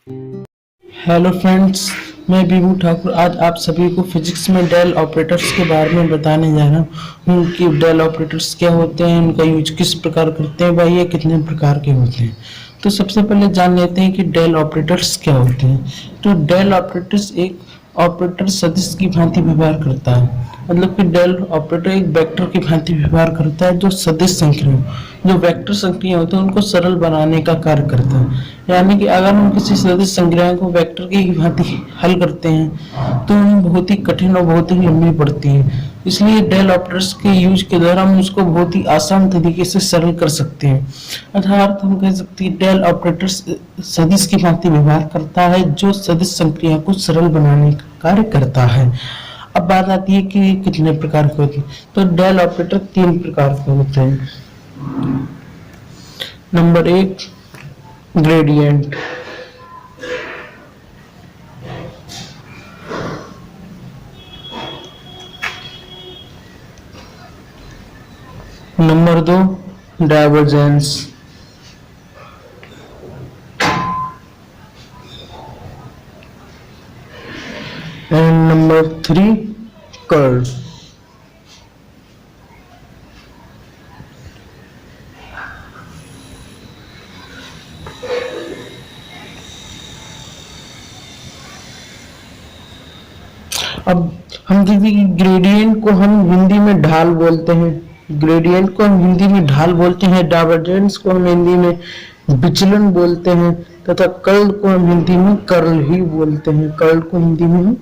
Hello friends, मैं बीबू ठाकुर आज आप सभी को फिजिक्स में डेल ऑपरेटर्स के बारे में बताने जा रहा हूँ कि डेल ऑपरेटर्स क्या होते हैं, उनका यूज किस प्रकार करते हैं, भाई ये कितने प्रकार के होते हैं। तो सबसे पहले जान लेते हैं कि डेल ऑपरेटर्स क्या होते हैं। तो डेल ऑपरेटर्स एक ऑपरेटर सदिश की भांति व्यवहार करता है। मतलब कि डेल ऑपरेटर एक वेक्टर की भांति व्यवहार करता है जो सदिश संख्या जो वेक्टर संख्या होते हैं उनको सरल बनाने का कार्य करता है। यानी कि अगर हम किसी सदिश संख्या को वेक्टर की भांति हल करते हैं तो उन्हें बहुत ही कठिन और बहुत ही लंबी पड़ती है। इसलिए डेल ऑपरेटर्स के यूज के द्वारा हम उसको बहुत ही आसान तरीके से सरल कर सकते हैं। अर्थात हम कह सकते हैं डेल ऑपरेटर्स सदिश की भांति व्यवहार करता है जो सदिश संख्या को सरल बनाने का कार्य करता है। अब बात आती है कि कितने प्रकार के होते हैं। तो डेल ऑपरेटर 3 प्रकार के होते हैं। Number 1, gradient. Number 2, divergence. And number 3, curl. अब हम देखते हैं कि ग्रेडियंट को हम हिंदी में ढाल बोलते हैं। ग्रेडियंट को हम हिंदी में ढाल बोलते हैं। डाइवर्जेंस को हम हिंदी में विचलन बोलते हैं तथा कर्ल को हम हिंदी में कर्ल ही बोलते हैं। कर्ल को हिंदी में हम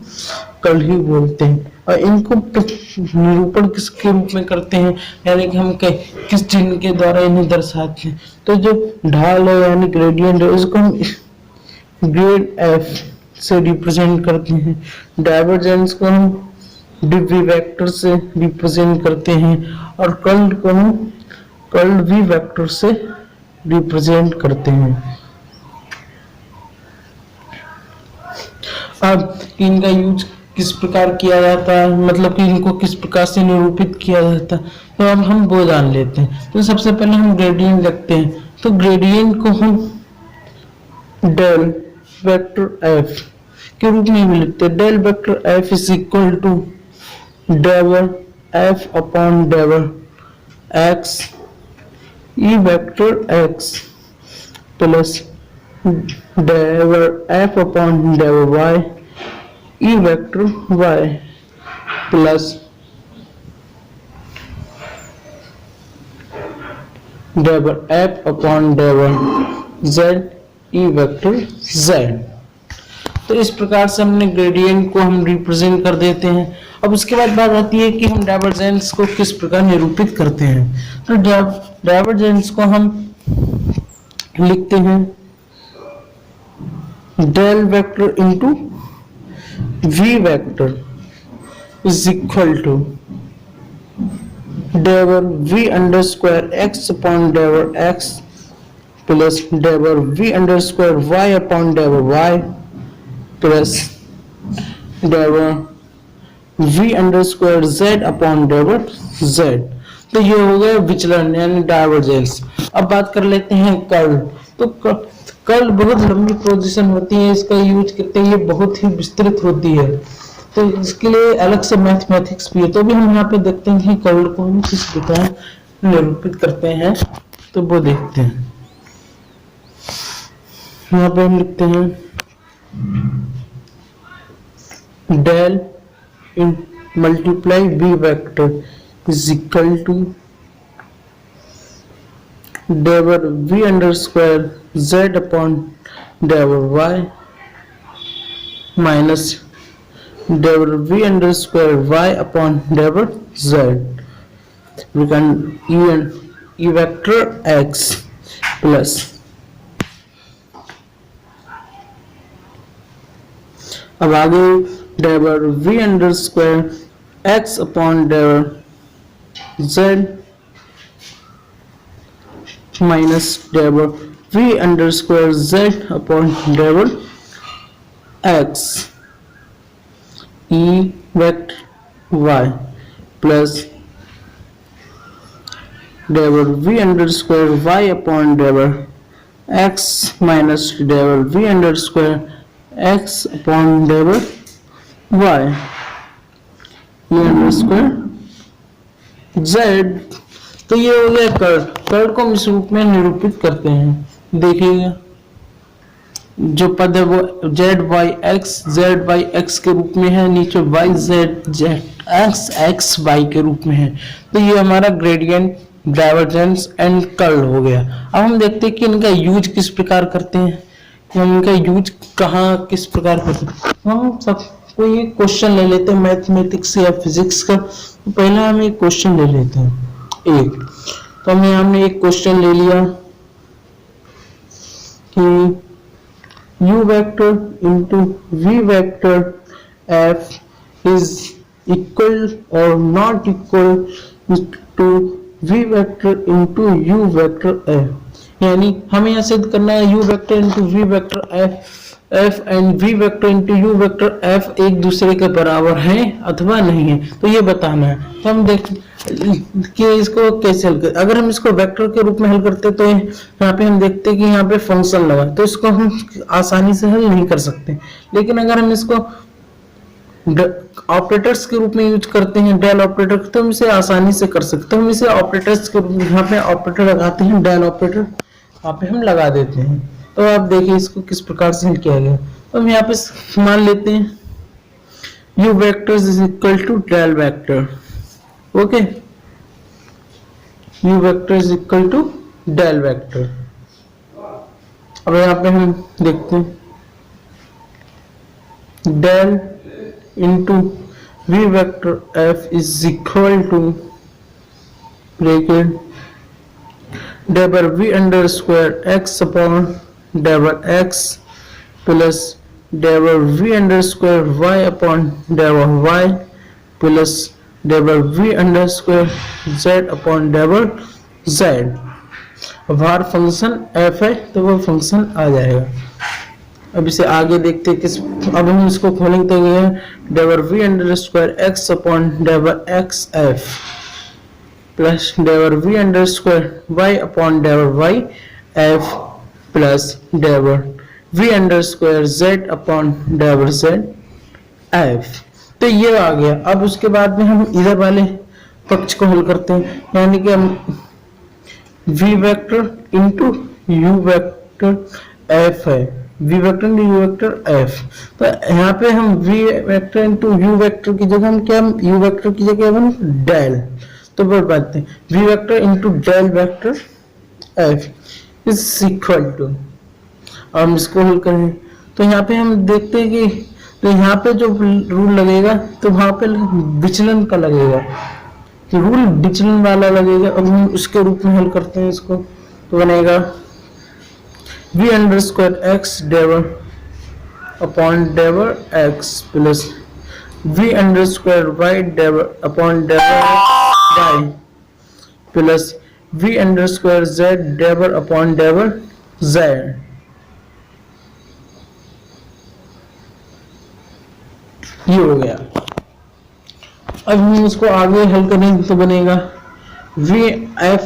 कर्ल ही बोलते हैं। और इनको निरूपण किसके रूप में करते हैं, यानी कि हम किस चिन्ह के द्वारा इन्हें दर्शाते हैं। तो जो ढाल है यानी ग्रेडियंट है उसको हम ग्रेड एफ से रिप्रेजेंट करते हैं। डाइवर्जेंस को हम डिवी वेक्टर से रिप्रेजेंट करते हैं और कर्ल को हम कर्ल वी वेक्टर से रिप्रेजेंट करते हैं। अब इनका यूज किस प्रकार किया जाता है, मतलब कि इनको किस प्रकार से निरूपित किया जाता है, तो अब हम वो जान लेते हैं। तो सबसे पहले हम ग्रेडियंट रखते हैं। तो ग्रेडियंट को हम डेल वेक्टर एफ के रूप में भी लिखते हैं। Del vector F is equal to डेवर एफ अपॉन डेवर x e vector x plus डेवर एफ अपॉन डेवर y e vector y plus डेवर एफ अपॉन डेवर जेड ई वेक्टर जेड। तो इस प्रकार से हमने ग्रेडियंट को हम रिप्रेजेंट कर देते हैं। अब उसके बाद बात आती है कि हम डाइवर्जेंस को किस प्रकार निरूपित करते हैं। तो डाइवर्जेंस को हम लिखते हैं del vector into we vector is equal to डेवर v under square x upon डेवर एक्स प्लस डेवर v under square y upon डेवर वाई प्लस डेवर v under square z upon डेवर जेड। तो ये हो गया विचलन यानी डाइवर्जेंस। अब बात कर लेते हैं कर्ल। तो कर्ल बहुत लंबी पोजीशन होती है, इसका यूज करते हैं, ये बहुत ही विस्तृत होती है, तो इसके लिए अलग से मैथमेटिक्स भी है। तो भी हम यहाँ पे देखते हैं कि कर्ल को हम किस प्रकार निरूपित करते हैं, तो वो देखते हैं। यहाँ पे हम लिखते हैं del in multiply v vector is equal to डेवर v under square z upon डेवर वाई माइनस डेवर v under square y upon डेवर z. We can e vector x plus अब आगे डेवर v under square x upon डेवर z minus डेवर v under square z upon डेवर x e vector y plus डेवर v under square y upon डेवर x minus डेवर v under square x upon डेवर y v under square z। तो ये हो गया कर्ल। कर्ल को हम इस रूप में निरूपित करते हैं। देखिएगा जो पद है वो z y x के रूप में है, नीचे y z x y के रूप में है। तो ये हमारा ग्रेडियंट, डाइवर्जेंस एंड कर्ल हो गया। अब हम देखते हैं कि इनका यूज किस प्रकार करते हैं, कि हम इनका यूज कहाँ किस प्रकार करते हैं। हम सब कोई एक क्वेश्चन ले लेते हैं मैथमेटिक्स या फिजिक्स का। तो पहला हम एक क्वेश्चन ले लेते हैं एक। तो हमने एक क्वेश्चन ले लिया कि u vector into v vector f is equal or not equal to v vector into u vector f। यानी हमें यह सिद्ध करना है u vector into v vector f and v vector into u vector f एक दूसरे के बराबर हैं अथवा नहीं है, तो ये बताना है। तो हम देख कि इसको कैसे हल करें। अगर हम इसको वेक्टर के रूप में हल करते तो यहाँ पे हम देखते हैं कि यहाँ पे फंक्शन लगा, तो इसको हम आसानी से हल नहीं कर सकते। लेकिन अगर हम इसको ऑपरेटर्स के रूप में यूज करते हैं, डेल ऑपरेटर, तो हम इसे आसानी से कर सकते हैं। हम इसे ऑपरेटर्स के रूप में यहाँ पे ऑपरेटर लगाते हैं, डेल ऑपरेटर यहाँ पे हम लगा देते हैं। तो आप देखिए इसको किस प्रकार से हल किया गया। तो हम यहाँ पे मान लेते हैं u vectors is equal to del vector। Okay, u vector is equal to del vector। अब यहाँ पे हम देखते हैं del into v vector f is equal to bracket double v under square x upon double x plus double v under square y upon double y plus double v under square z upon double z। बाहर function f है तो वो function आ जाएगा। अब इसे आगे देखते हैं किस। अब हम इसको खोलेंगे तो ये double v under square x upon double x f plus double v under square y upon double y f plus double v under square z upon double z f। तो ये आ गया। अब उसके बाद में हम इधर वाले पक्ष को हल करते हैं, यानी कि हम v vector into u vector f है, v vector into u vector f। तो यहाँ पे हम v vector into u vector की जगह हम क्या, u वेक्टर की जगह हम डेल, तो बताते हैं v vector into del vector f is equal to. हम इसको हल करें तो यहाँ पे हम देखते हैं कि तो यहाँ पे जो रूल लगेगा तो वहां पे विचलन का लगेगा, तो रूल विचलन वाला लगेगा। अब हम उसके रूप में हल करते हैं इसको, तो बनेगा v अंडर स्क्वायर x डेवर अपॉन डेवर x plus v under square y डेवर अपॉन डेवर y plus v under square z डेवर अपॉन डेवर z। ये हो गया। अब हम इसको आगे हल करेंगे तो बनेगा v f,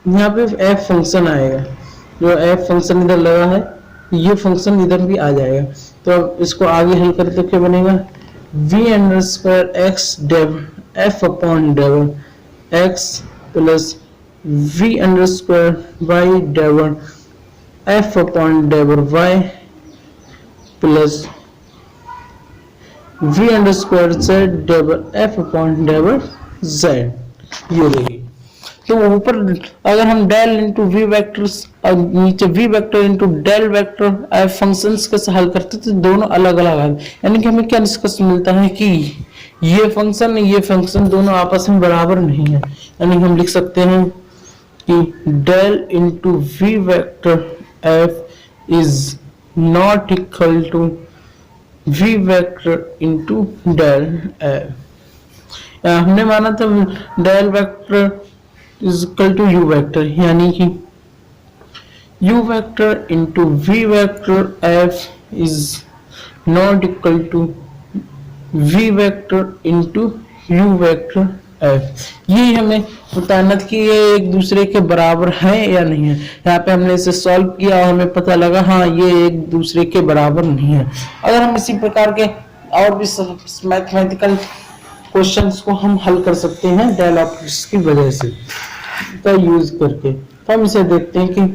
यहाँ पे f फंक्शन आएगा, जो f फंक्शन इधर लगा है ये फंक्शन इधर भी आ जाएगा। तो अब इसको आगे हल करें तो क्या बनेगा v अंडर स्क्वायर x डेव f अपॉन डेवर x plus v under square y डेवर f अपॉन डेवर y plus v under square z डेवर f अपॉन डेवर z। ये देखिए, तो ऊपर अगर हम डेल इंटू वी वैक्टर्स और नीचे V vector into del vector F functions के हल करते तो दोनों अलग अलग है। यानी कि हमें क्या निष्कर्ष मिलता है कि ये फंक्शन दोनों आपस में बराबर नहीं है। यानी हम लिख सकते हैं कि del into we vector F is not equal to v vector into del F. हमने माना था del vector is equal to u vector, यानी कि u vector into v vector f is not equal to v vector into u vector F. ये हमें बताना था कि ये एक दूसरे के बराबर है या नहीं है। यहाँ पे हमने इसे सॉल्व किया और हमें पता लगा हाँ ये एक दूसरे के बराबर नहीं है। अगर हम इसी प्रकार के और भी मैथमेटिकल क्वेश्चंस को हम हल कर सकते हैं डेल ऑपरेटर्स की वजह से का यूज करके, तो हम इसे देखते हैं कि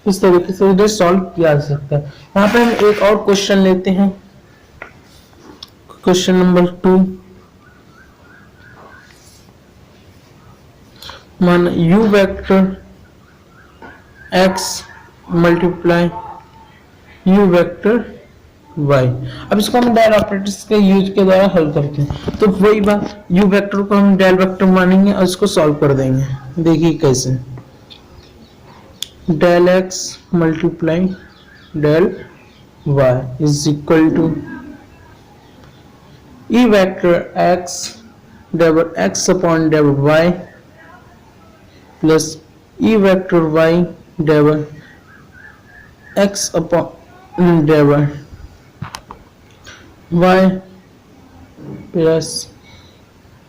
किस तरीके से इसे सॉल्व किया जा सकता है। यहाँ पे हम एक और क्वेश्चन लेते हैं, क्वेश्चन नंबर 2। मान u vector x multiply u vector y। अब इसको हम डेल ऑपरेटर्स के यूज के द्वारा हल करते हैं। तो वही बात, u वेक्टर को हम डेल वेक्टर मानेंगे और इसको सॉल्व कर देंगे। देखिए कैसे, del x multiply del y is equal to e vector x double x upon double y plus e vector y double x upon double y plus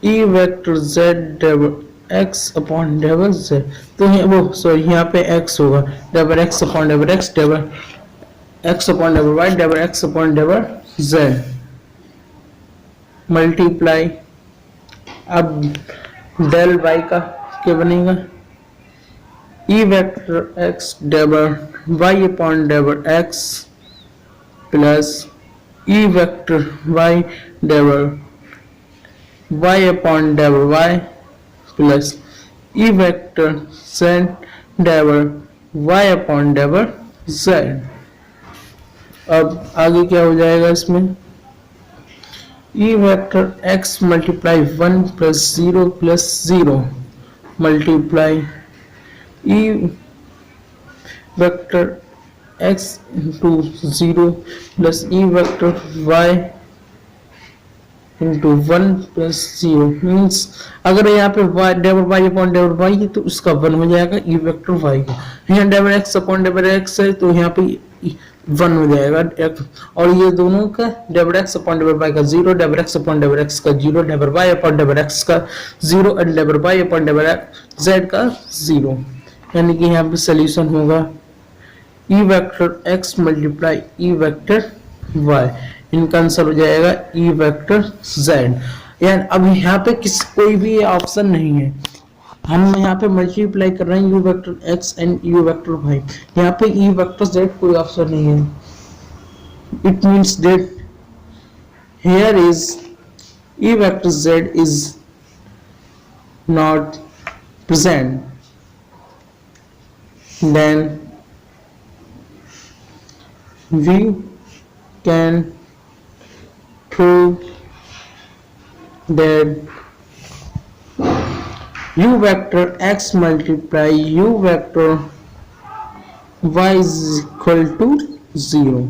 e vector z double x upon double z। तो वो sorry यहाँ पे x होगा, double x upon double x double x upon double y double x upon double z multiply, अब del y का क्या बनेगा, e vector x double y upon double x plus e vector y double y upon double y plus e vector z double y upon double z। अब आगे क्या हो जाएगा इसमें, e vector x multiply 1 plus 0 plus 0 multiply e vector x into 0 plus e vector y into 1 plus 0 means अगर यहाँ पे y double y upon double y है तो उसका 1 हो जाएगा e वेक्टर y का। यहाँ double x upon double x है तो यहाँ पे 1 हो जाएगा, और ये दोनों का double x upon double y का 0, double x upon double x का 0, double y upon double x का 0 और double y upon double z का 0। यानी कि यहाँ पे सोल्यूशन होगा e vector x multiply e vector y, इनका आंसर हो जाएगा e वेक्टर z। यानी अब यहाँ पे कोई भी ऑप्शन नहीं है, हम यहाँ पे मल्टीप्लाई कर रहे हैं u vector x and u vector y, यहाँ पे e वेक्टर z कोई ऑप्शन नहीं है। It means that here is e vector z is not present, then we can prove that u vector x multiply u vector y is equal to 0।